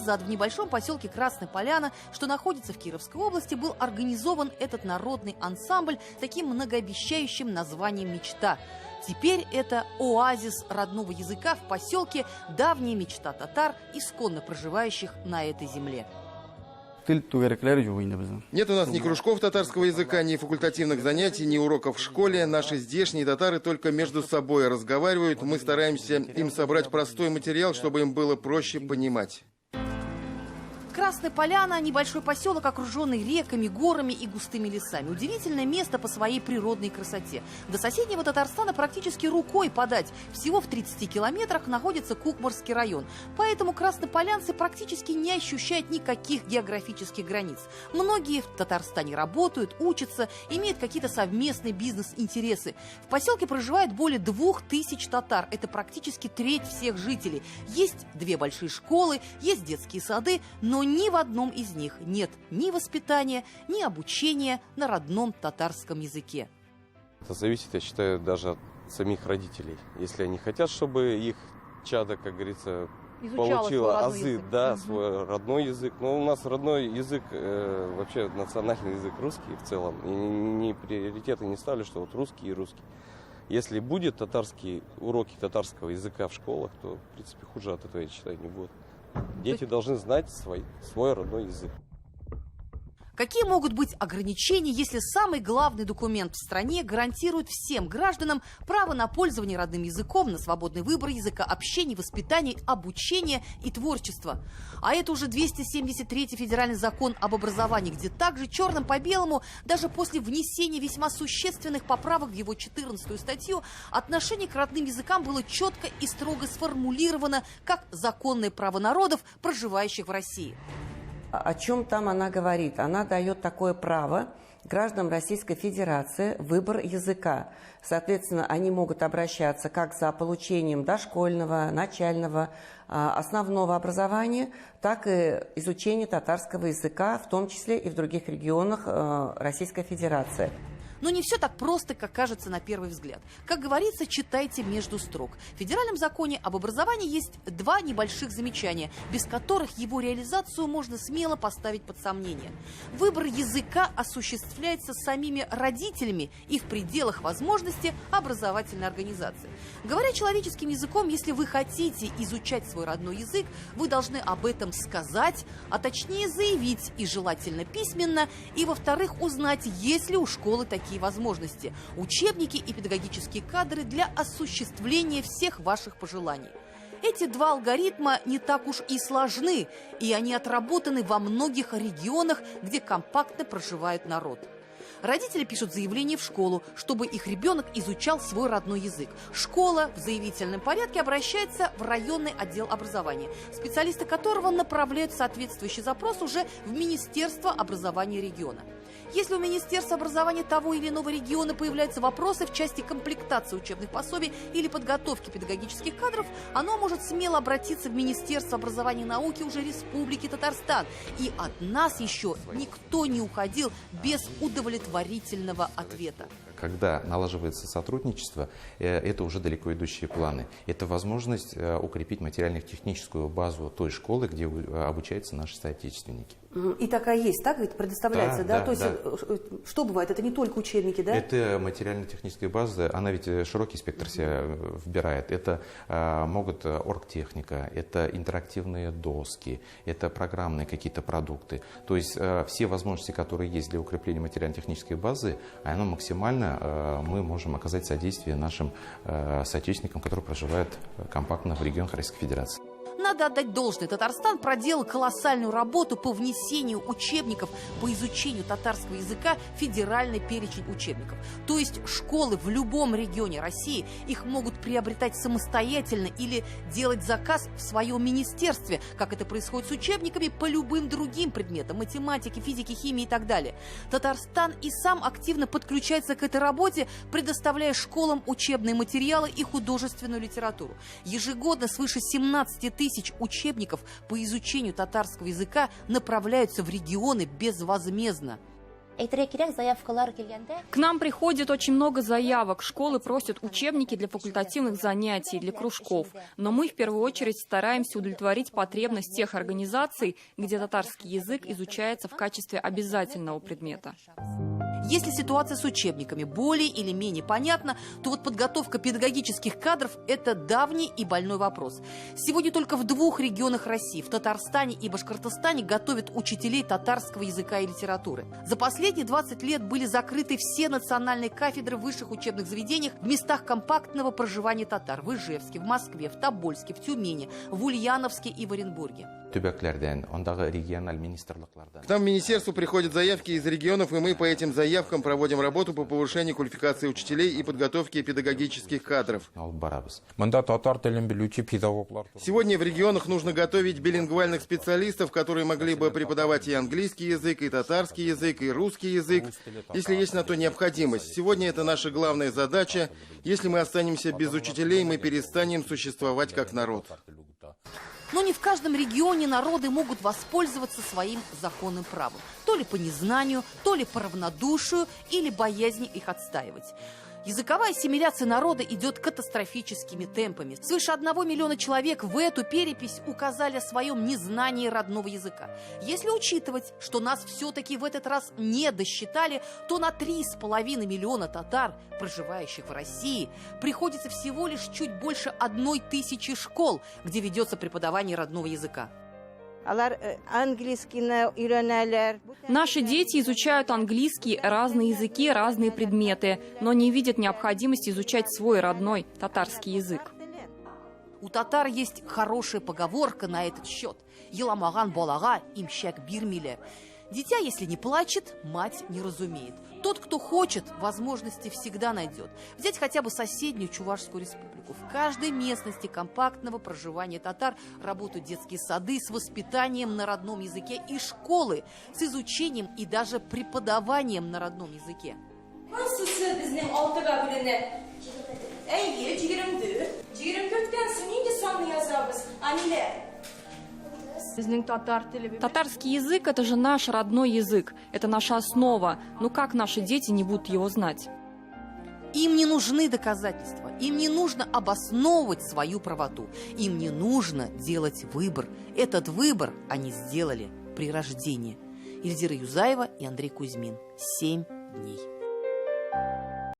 назад в небольшом поселке Красная Поляна, что находится в Кировской области, был организован этот народный ансамбль с таким многообещающим названием «Мечта». Теперь это оазис родного языка в поселке, давняя мечта татар, исконно проживающих на этой земле. Нет у нас ни кружков татарского языка, ни факультативных занятий, ни уроков в школе. Наши здешние татары только между собой разговаривают. Мы стараемся им собрать простой материал, чтобы им было проще понимать. Красная Поляна – небольшой поселок, окруженный реками, горами и густыми лесами. Удивительное место по своей природной красоте. До соседнего Татарстана практически рукой подать. Всего в 30 километрах находится Кукмарский район. Поэтому краснополянцы практически не ощущают никаких географических границ. Многие в Татарстане работают, учатся, имеют какие-то совместные бизнес-интересы. В поселке проживает более 2000 татар. Это практически треть всех жителей. Есть 2 большие школы, есть детские сады, но ни в одном из них нет ни воспитания, ни обучения на родном татарском языке. Это зависит, я считаю, даже от самих родителей. Если они хотят, чтобы их чадо, как говорится, получило азы, да, свой родной язык. Но у нас родной язык, вообще национальный язык русский в целом. И ни приоритеты не ставлю, что вот русский и русский. Если будет уроки татарского языка в школах, то, в принципе, хуже от этого, я считаю, не будет. Дети должны знать свой родной язык. Какие могут быть ограничения, если самый главный документ в стране гарантирует всем гражданам право на пользование родным языком, на свободный выбор языка, общение, воспитание, обучение и творчество? А это уже 273-й федеральный закон об образовании, где также черным по белому, даже после внесения весьма существенных поправок в его 14-ю статью, отношение к родным языкам было четко и строго сформулировано как законное право народов, проживающих в России. О чем там она говорит? Она дает такое право гражданам Российской Федерации выбор языка. Соответственно, они могут обращаться как за получением дошкольного, начального, основного образования, так и изучения татарского языка, в том числе и в других регионах Российской Федерации. Но не все так просто, как кажется на первый взгляд. Как говорится, читайте между строк. В федеральном законе об образовании есть 2 небольших замечания, без которых его реализацию можно смело поставить под сомнение. Выбор языка осуществляется самими родителями и в пределах возможности образовательной организации. Говоря человеческим языком, если вы хотите изучать свой родной язык, вы должны об этом сказать, а точнее заявить, и желательно письменно, и, во-вторых, узнать, есть ли у школы такие возможности, учебники и педагогические кадры для осуществления всех ваших пожеланий. Эти 2 алгоритма не так уж и сложны, и они отработаны во многих регионах, где компактно проживает народ. Родители пишут заявление в школу, чтобы их ребенок изучал свой родной язык. Школа в заявительном порядке обращается в районный отдел образования, специалисты которого направляют соответствующий запрос уже в Министерство образования региона. Если у Министерства образования того или иного региона появляются вопросы в части комплектации учебных пособий или подготовки педагогических кадров, оно может смело обратиться в Министерство образования и науки уже Республики Татарстан. И от нас еще никто не уходил без удовлетворительного ответа. Когда налаживается сотрудничество, это уже далеко идущие планы. Это возможность укрепить материально-техническую базу той школы, где обучаются наши соотечественники. И такая есть, так ведь предоставляется, да? Да, То есть, да. Что бывает? Это не только учебники, да? Это материально-техническая база, она ведь широкий спектр себя вбирает. Это могут оргтехника, это интерактивные доски, это программные какие-то продукты. То есть все возможности, которые есть для укрепления материально-технической базы, оно максимально мы можем оказать содействие нашим соотечественникам, которые проживают компактно в регионах Российской Федерации. Надо отдать должное. Татарстан проделал колоссальную работу по внесению учебников по изучению татарского языка в федеральный перечень учебников. То есть школы в любом регионе России их могут приобретать самостоятельно или делать заказ в своем министерстве, как это происходит с учебниками по любым другим предметам – математике, физике, химии и так далее. Татарстан и сам активно подключается к этой работе, предоставляя школам учебные материалы и художественную литературу. Ежегодно свыше 17 тысяч учебников по изучению татарского языка направляются в регионы безвозмездно. К нам приходит очень много заявок. Школы просят учебники для факультативных занятий, для кружков. Но мы в первую очередь стараемся удовлетворить потребность тех организаций, где татарский язык изучается в качестве обязательного предмета. Если ситуация с учебниками более или менее понятна, то вот подготовка педагогических кадров – это давний и больной вопрос. Сегодня только в 2 регионах России, в Татарстане и Башкортостане, готовят учителей татарского языка и литературы. За последние 20 лет были закрыты все национальные кафедры в высших учебных заведениях в местах компактного проживания татар – в Ижевске, в Москве, в Тобольске, в Тюмени, в Ульяновске и в Оренбурге. К нам в министерство приходят заявки из регионов, и мы по этим заявкам проводим работу по повышению квалификации учителей и подготовке педагогических кадров. Сегодня в регионах нужно готовить билингвальных специалистов, которые могли бы преподавать и английский язык, и татарский язык, и русский язык, если есть на то необходимость. Сегодня это наша главная задача. Если мы останемся без учителей, мы перестанем существовать как народ. Но не в каждом регионе народы могут воспользоваться своим законным правом. То ли по незнанию, то ли по равнодушию или боязни их отстаивать. Языковая ассимиляция народа идет катастрофическими темпами. Свыше 1 миллиона человек в эту перепись указали о своем незнании родного языка. Если учитывать, что нас все-таки в этот раз не досчитали, то на 3,5 миллиона татар, проживающих в России, приходится всего лишь чуть больше 1000 школ, где ведется преподавание родного языка. Наши дети изучают английский, разные языки, разные предметы, но не видят необходимости изучать свой родной татарский язык. У татар есть хорошая поговорка на этот счет. «Еламаган балага имщак бирмиле». Дитя, если не плачет, мать не разумеет. Тот, кто хочет, возможности всегда найдет. Взять хотя бы соседнюю Чувашскую республику. В каждой местности компактного проживания татар работают детские сады с воспитанием на родном языке и школы с изучением и даже преподаванием на родном языке. Татарский язык – это же наш родной язык, это наша основа. Ну как наши дети не будут его знать? Им не нужны доказательства, им не нужно обосновывать свою правоту, им не нужно делать выбор. Этот выбор они сделали при рождении. Ильзира Юзаева и Андрей Кузьмин. 7 дней.